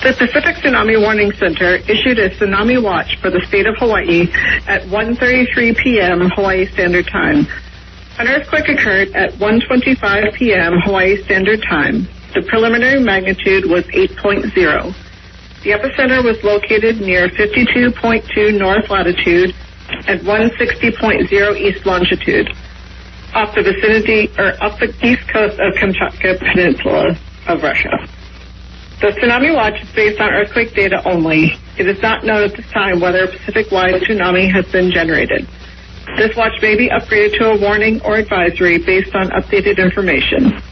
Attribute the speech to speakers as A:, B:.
A: The Pacific Tsunami Warning Center issued a tsunami watch for the state of Hawaii at 1:33 p.m. Hawaii Standard Time. An earthquake occurred at 1:25 p.m. Hawaii Standard Time. The preliminary magnitude was 8.0. The epicenter was located near 52.2 north latitude and 160.0 east longitude, off the east coast of Kamchatka Peninsula of Russia. The tsunami watch is based on earthquake data only. It is not known at this time whether a Pacific-wide tsunami has been generated. This watch may be upgraded to a warning or advisory based on updated information.